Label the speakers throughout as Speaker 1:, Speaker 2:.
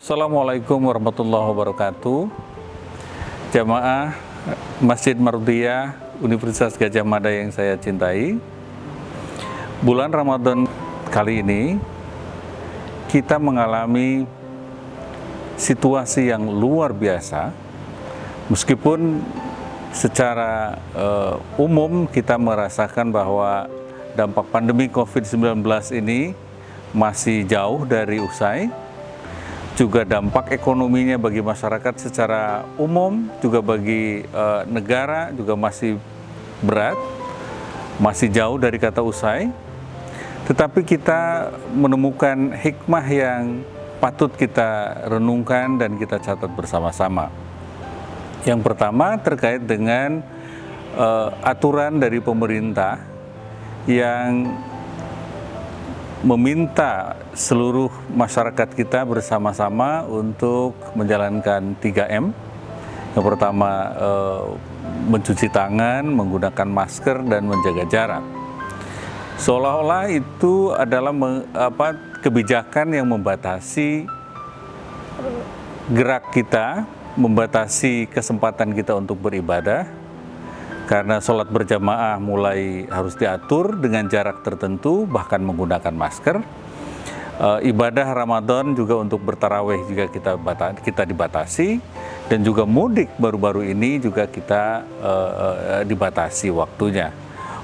Speaker 1: Assalamualaikum warahmatullahi wabarakatuh. Jamaah Masjid Mardiyah Universitas Gadjah Mada yang saya cintai, bulan Ramadan kali ini kita mengalami situasi yang luar biasa. Meskipun secara umum kita merasakan bahwa dampak pandemi COVID-19 ini masih jauh dari usai, juga dampak ekonominya bagi masyarakat secara umum, juga bagi negara juga masih berat, masih jauh dari kata usai. Tetapi kita menemukan hikmah yang patut kita renungkan dan kita catat bersama-sama. Yang pertama terkait dengan aturan dari pemerintah yang meminta seluruh masyarakat kita bersama-sama untuk menjalankan 3M. Yang pertama mencuci tangan, menggunakan masker, dan menjaga jarak. Seolah-olah itu adalah kebijakan yang membatasi gerak kita, membatasi kesempatan kita untuk beribadah, karena sholat berjamaah mulai harus diatur dengan jarak tertentu, bahkan menggunakan masker. Ibadah Ramadan juga untuk bertarawih juga kita dibatasi, dan juga mudik baru-baru ini juga kita dibatasi waktunya.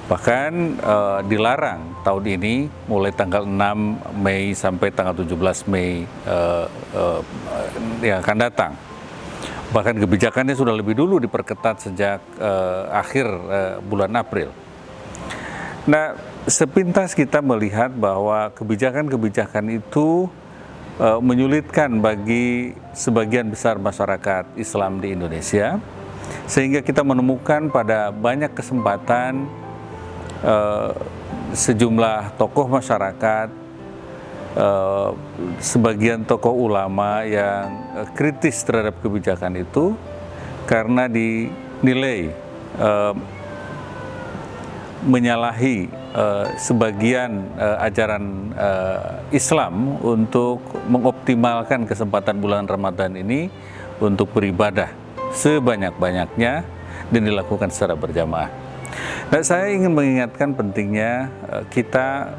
Speaker 1: Bahkan dilarang tahun ini mulai tanggal 6 Mei sampai tanggal 17 Mei yang akan datang. Bahkan kebijakannya sudah lebih dulu diperketat sejak akhir bulan April. Nah, sepintas kita melihat bahwa kebijakan-kebijakan itu menyulitkan bagi sebagian besar masyarakat Islam di Indonesia, sehingga kita menemukan pada banyak kesempatan sejumlah tokoh masyarakat, sebagian tokoh ulama yang kritis terhadap kebijakan itu karena dinilai menyalahi sebagian ajaran Islam untuk mengoptimalkan kesempatan bulan Ramadan ini untuk beribadah sebanyak-banyaknya dan dilakukan secara berjamaah. Nah, saya ingin mengingatkan pentingnya kita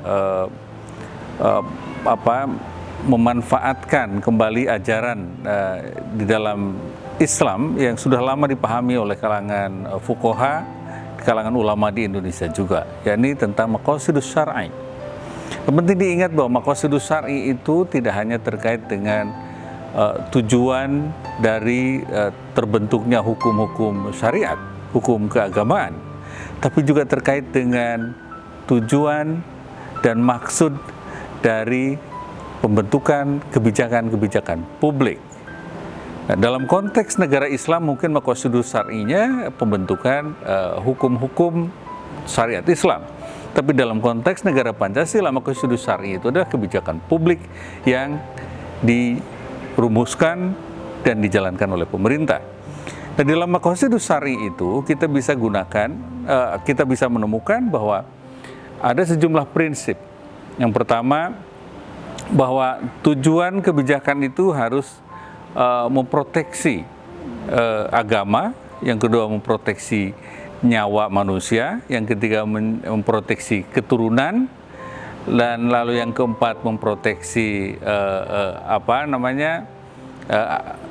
Speaker 1: memanfaatkan kembali ajaran di dalam Islam yang sudah lama dipahami oleh kalangan fuqaha, kalangan ulama di Indonesia juga, yakni tentang maqasidus syar'i. Penting diingat bahwa maqasidus syar'i itu tidak hanya terkait dengan tujuan dari terbentuknya hukum-hukum syariat, hukum keagamaan, tapi juga terkait dengan tujuan dan maksud dari pembentukan kebijakan-kebijakan publik. Nah, dalam konteks negara Islam mungkin maqasidus syar'inya pembentukan hukum-hukum syariat Islam. Tapi dalam konteks negara Pancasila, maqasidus syar'i itu adalah kebijakan publik yang dirumuskan dan dijalankan oleh pemerintah. Nah, dalam maqasidus syar'i itu kita bisa gunakan, kita bisa menemukan bahwa ada sejumlah prinsip. Yang pertama, bahwa tujuan kebijakan itu harus memproteksi agama, yang kedua memproteksi nyawa manusia, yang ketiga memproteksi keturunan, dan lalu yang keempat memproteksi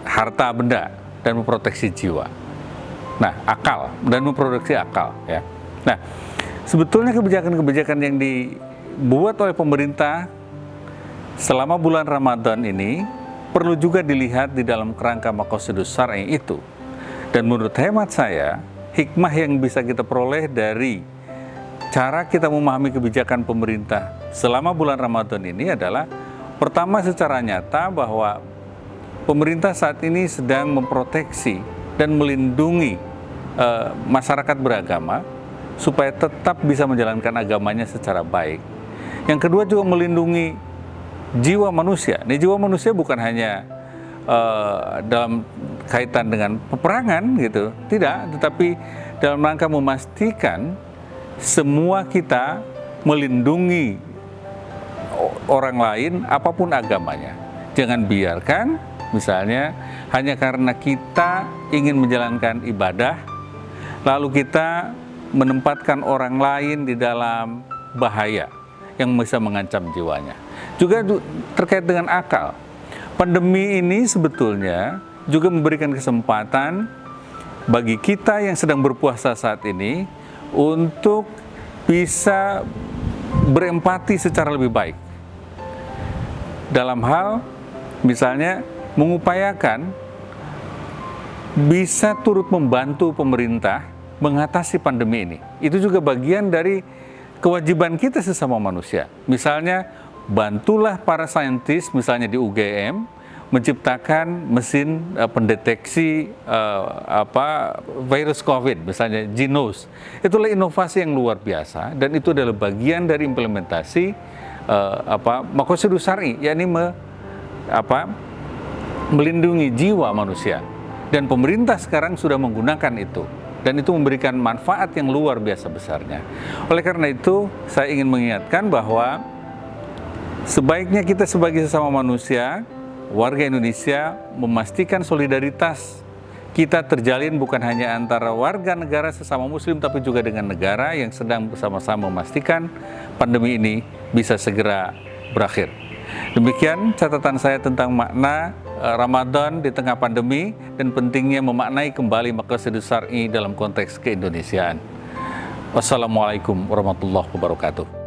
Speaker 1: harta benda dan memproteksi jiwa. Nah, akal dan memproteksi akal, ya. Nah, sebetulnya kebijakan-kebijakan yang dibuat oleh pemerintah selama bulan Ramadan ini perlu juga dilihat di dalam kerangka maqasidus syar'i itu. Dan menurut hemat saya, hikmah yang bisa kita peroleh dari cara kita memahami kebijakan pemerintah selama bulan Ramadan ini adalah, pertama, secara nyata bahwa pemerintah saat ini sedang memproteksi dan melindungi masyarakat beragama supaya tetap bisa menjalankan agamanya secara baik. Yang kedua, juga melindungi jiwa manusia. Ini jiwa manusia bukan hanya dalam kaitan dengan peperangan gitu, tidak, tetapi dalam rangka memastikan semua kita melindungi orang lain apapun agamanya. Jangan biarkan misalnya hanya karena kita ingin menjalankan ibadah, lalu kita menempatkan orang lain di dalam bahaya yang bisa mengancam jiwanya. Juga terkait dengan akal. Pandemi ini sebetulnya juga memberikan kesempatan bagi kita yang sedang berpuasa saat ini untuk bisa berempati secara lebih baik. Dalam hal misalnya mengupayakan bisa turut membantu pemerintah mengatasi pandemi ini. Itu juga bagian dari kewajiban kita sesama manusia. Misalnya bantulah para saintis misalnya di UGM menciptakan mesin pendeteksi virus COVID, misalnya Genos. Itulah inovasi yang luar biasa dan itu adalah bagian dari implementasi maqasidus syar'i, yakni melindungi jiwa manusia. Dan pemerintah sekarang sudah menggunakan itu dan itu memberikan manfaat yang luar biasa besarnya. Oleh karena itu, saya ingin mengingatkan bahwa sebaiknya kita sebagai sesama manusia, warga Indonesia, memastikan solidaritas kita terjalin bukan hanya antara warga negara sesama muslim, tapi juga dengan negara yang sedang bersama-sama memastikan pandemi ini bisa segera berakhir. Demikian catatan saya tentang makna Ramadan di tengah pandemi dan pentingnya memaknai kembali maqasidus syar'i dalam konteks keindonesiaan. Wassalamualaikum warahmatullahi wabarakatuh.